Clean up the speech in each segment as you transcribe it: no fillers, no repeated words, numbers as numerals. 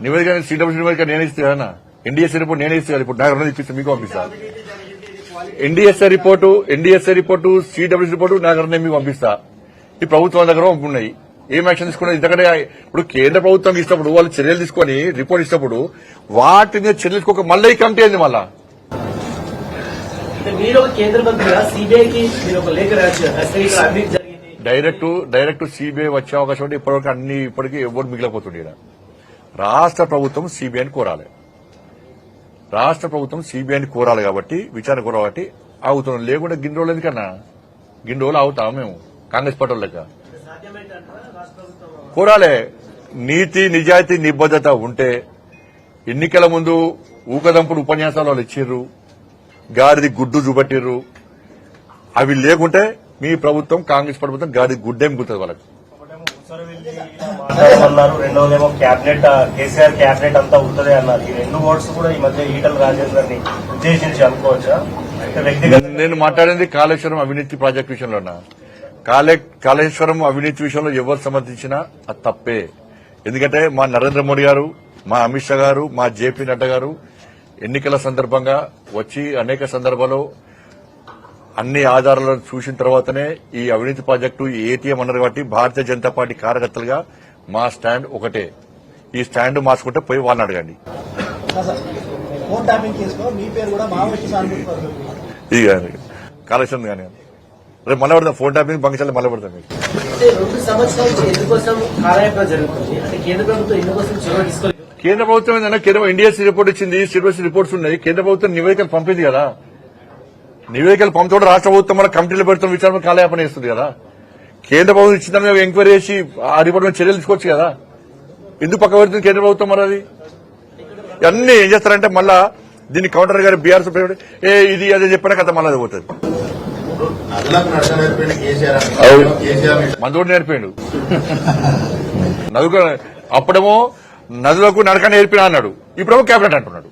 నివేదిక సిడబ్ల్యూసీ నివేదిక నేనే ఇస్తే కదా, ఎన్డీఎస్ఏ రిపోర్ట్ నేనే ఇస్తే కదా, ఇప్పుడు నాకు రెండు ఇప్పిస్తే మీకు పంపిస్తా. ఎన్డీఎస్ఏ రిపోర్టు సిడబ్ల్యూసీ రిపోర్టు నాకు రెండు మీకు పంపిస్తా. ఈ ప్రభుత్వం దగ్గర ఉన్నాయి. ఏం యాక్షన్ తీసుకున్నది ఇంతకంటే ఇప్పుడు కేంద్ర ప్రభుత్వం ఇచ్చినప్పుడు వాళ్ళు చర్యలు తీసుకుని రిపోర్ట్ ఇచ్చినప్పుడు వాటి మీద చర్యలు తీసుకోక మళ్ళీ ఈ కమిటీ అయింది. మళ్ళా డైరెక్ట్ సిబిఐ వచ్చే అవకాశం ఉంటే ఇప్పటికీ ఎవరు మిగిలిపోతుంది. రాష్ట్ర ప్రభుత్వం సిబిఐని కోరాలి కాబట్టి విచారణ కోరాలి ఆగుతున్నాం. లేకుంటే గిన్ని రోజులు ఎందుకన్నా, గిన్ని రోజులు ఆగుతాం మేము కాంగ్రెస్ పార్టీ లెక్క. కోరాలే. నీతి నిజాయితీ నిబద్దత ఉంటే ఎన్నికల ముందు ఊకదంపుడు ఉపన్యాసాలు వాళ్ళు ఇచ్చిర్రు, గాడిది గుడ్డు చూపెట్టిర్రు. అవి లేకుంటే మీ ప్రభుత్వం కాంగ్రెస్ ప్రభుత్వం గాడిది గుడ్డేం గుర్తుంది వాళ్ళకి. రెండోదేమో క్యాబినెట్ కేసీఆర్ క్యాబినెట్ అంతా ఉంటుంది అన్నారు. ఈ రెండు వర్డ్స్ కూడా ఈ మధ్య ఈటల రాజేందర్ ని ఉద్దేశించి అనుకోవచ్చా? నేను మాట్లాడింది కాళేశ్వరం అవినీతి ప్రాజెక్టు విషయంలోనా. కాళేశ్వరం అవినీతి విషయంలో ఎవరు సమర్థించినా అది తప్పే. ఎందుకంటే మా నరేంద్ర మోడీ గారు, మా అమిత్ షా గారు, మా జేపీ నడ్డా గారు ఎన్నికల సందర్భంగా వచ్చి అనేక సందర్భాల్లో అన్ని ఆధారాలను చూసిన తర్వాతనే ఈ అవినీతి ప్రాజెక్టు ఏటీఎం అన్నారు. కాబట్టి భారతీయ జనతా పార్టీ కార్యకర్తలుగా మా స్టాండ్ ఒకటే. ఈ స్టాండ్ మార్చుకుంటే పోయి వాళ్ళని అడగండి. ఇది కానీ కాళేశ్వరం కానీ రేపు మళ్ళీ పడతాం. ఫోన్ ట్యాపింగ్ బంకించాలి మళ్ళీ పడతాం. కేంద్ర ప్రభుత్వం ఏంటంటే కేంద్ర ఎన్డీఎస్సీ రిపోర్ట్ ఇచ్చింది, సిడబ్ల్యూసీ రిపోర్ట్స్ ఉన్నాయి. కేంద్ర ప్రభుత్వం నివేదికలు పంపింది కదా. నివేదికలు పంపడం రాష్ట్ర ప్రభుత్వం మన కమిటీలు పెడుతున్న విచారణ కాలయాపన ఇస్తుంది కదా. కేంద్ర ప్రభుత్వం ఇచ్చిన దాన్ని ఎంక్వైరీ చేసి ఆ రిపోర్ట్ మీద చర్యలు తీసుకోవచ్చు కదా. ఎందుకు పక్క పెడుతుంది కేంద్ర ప్రభుత్వం? మరి అది అన్ని ఏం చేస్తారంటే మళ్ళా దీన్ని కౌంటర్ గారు బీఆర్ఎస్ ఇది అదే చెప్పిన కథ మళ్ళీ అది పోతుంది. మందోడు నేర్పాడు. అప్పుడేమో నదులకు నడక నేర్పినా అన్నాడు, ఇప్పుడేమో క్యాబినెట్ అంటున్నాడు.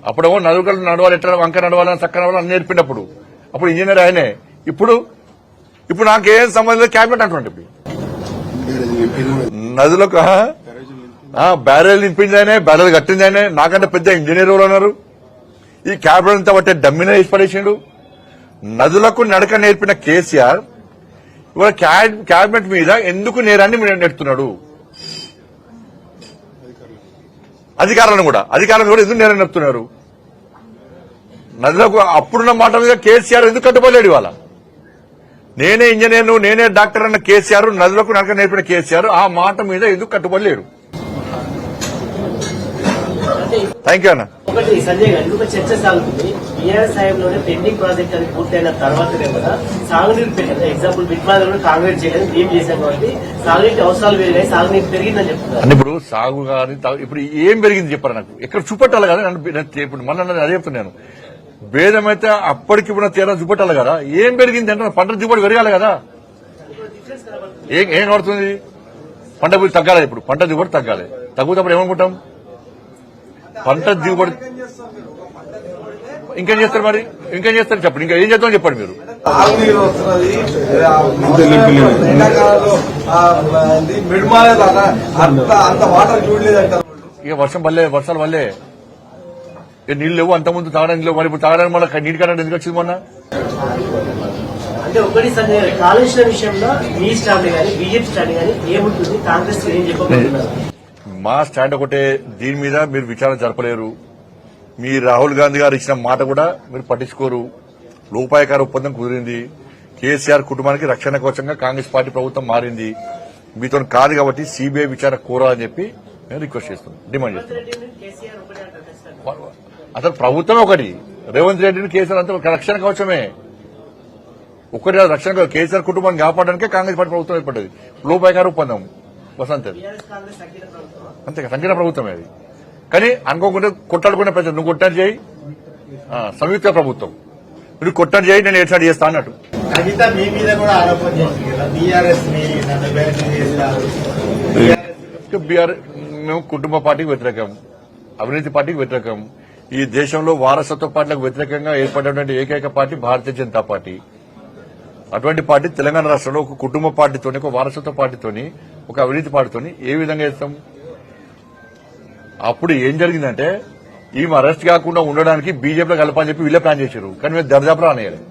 అప్పుడేమో నదులకు నడవాలి, ఎట్లా వంక నడవాలని చక్క నడవాలని అని నేర్పినప్పుడు అప్పుడు ఇంజనీర్ ఆయనే. ఇప్పుడు నాకేం సంబంధం క్యాబినెట్ అంటున్నాడు. ఇప్పుడు నదులకు బ్యారెల్ నింపింది ఆయనే, బ్యారెల్ కట్టింది ఆయనే. నాకంటే పెద్ద ఇంజనీర్ ఎవరు అన్నారు? ఈ క్యాబినెట్ అంతా పట్టే డమ్మినే వేసి పడేసిండు. నదులకు నడక నేర్పిన కేసీఆర్ ఇవాళ క్యాబినెట్ మీద ఎందుకు నేరాన్ని నెడుతున్నాడు? అధికారులను కూడా ఎందుకు నేరం నెడుతున్నారు? నదులకు అప్పుడున్న మాట మీద కేసీఆర్ ఎందుకు కట్టుబడలేడు? ఇవాళ నేనే ఇంజనీర్ను, నేనే డాక్టర్ అన్న కేసీఆర్, నదులకు నడక నేర్పిన కేసీఆర్ ఆ మాట మీద ఎందుకు కట్టుబడలేడు? థ్యాంక్ యూ అన్న. ఒకటి సంజయ్ గారు, ఇంకొక చర్చ సాగుతుంది. బీఆర్ఎస్ సాయంలోనే పెండింగ్ ప్రాజెక్ట్ అది పూర్తయిన తర్వాతనే కదా సాగునీరు పెరిగింది. ఎగ్జాంపుల్ బిట్మాలలో కాంగ్రెస్ చేయలేదు, మేము చేశాం కాబట్టి సాగునీటి అవసరాలు పెరిగినాయి, సాగునీరు పెరిగిందని చెప్తున్నారు. ఇప్పుడు సాగు కానీ ఇప్పుడు ఏం పెరిగింది చెప్పారు నాకు, ఎక్కడ చూపెట్టాలి కదా. ఇప్పుడు మళ్ళీ అదే చెప్తున్నాను. భేదమైతే అప్పటికి ఇప్పుడు తేడా చూపెట్టాలి కదా. ఏం పెరిగింది అంటే పంట దిగుబడి పెరగాలి కదా. ఏం పడుతుంది? పంట తగ్గాలి. ఇప్పుడు పంట దిగుబడి తగ్గాలి. తగ్గుతప్పుడు ఏమనుకుంటాం? పంట దిగుబడి ఇంకేం చేస్తారు? మరి ఇంకేం చేస్తారు చెప్పండి. ఇంకా ఏం చేద్దామని చెప్పండి మీరు. ఇక వర్షాలు వల్లే నీళ్ళు లేవు. అంతకుముందు తాగడానికి లేవు. మరి ఇప్పుడు తాగడానికి మళ్ళీ నీటి కరెంట్ ఎందుకు వచ్చింది మొన్న? అంటే ఒకటి కాళేశ్వరం విషయంలో మీ స్టాండ్ కానీ బీజేపీ స్టాండ్ కానీ ఏముంటుంది? కాంగ్రెస్ ఏం చెప్పబోతున్నారు? మా స్టాండ్ ఒకటే. దీని మీద మీరు విచారణ జరపలేరు. మీ రాహుల్ గాంధీ గారు ఇచ్చిన మాట కూడా మీరు పట్టించుకోరు. లోపాయకార ఒప్పందం కుదిరింది. కేసీఆర్ కుటుంబానికి రక్షణ కోసంగా కాంగ్రెస్ పార్టీ ప్రభుత్వం మారింది. మీతో కాదు కాబట్టి సిబిఐ విచారణ కోరాలని చెప్పి నేను రిక్వెస్ట్ చేస్తున్నాను, డిమాండ్ చేస్తున్నాను. అసలు ప్రభుత్వం ఒకటి, రేవంత్ రెడ్డిని కేసీఆర్ అంతా రక్షణ కవచమే. ఒకటి రక్షణ కేసీఆర్ కుటుంబాన్ని కాపాడడానికే కాంగ్రెస్ పార్టీ ప్రభుత్వం ఏర్పడ్డది. లోపాయకార ఒప్పందం వసంత అంతే సంకీర్ణ ప్రభుత్వమే అది. కానీ అనుకోకుండా కొట్టాడుకునే ప్రజలు నువ్వు కొట్టాడు చేయి, సంయుక్త ప్రభుత్వం నువ్వు కొట్టాడు చేయి, నేను ఏర్పాటు చేస్తా అన్నట్టు. మేము కుటుంబ పార్టీకి వ్యతిరేకం, అవినీతి పార్టీకి వ్యతిరేకం. ఈ దేశంలో వారసత్వ పార్టీలకు వ్యతిరేకంగా ఏర్పడినటువంటి ఏకైక పార్టీ భారతీయ జనతా పార్టీ. అటువంటి పార్టీ తెలంగాణ రాష్ట్రంలో ఒక కుటుంబ పార్టీతోని, ఒక వారసత్వ పార్టీతోని, ఒక అవినీతి పార్టీతోని ఏ విధంగా చేస్తాం? అప్పుడు ఏం జరిగిందంటే ఈమె అరెస్ట్ కాకుండా ఉండడానికి బీజేపీలో కలపని చెప్పి వీళ్ళే ప్లాన్ చేశారు. కానీ మేము దర్జాపులో అనేయాలి.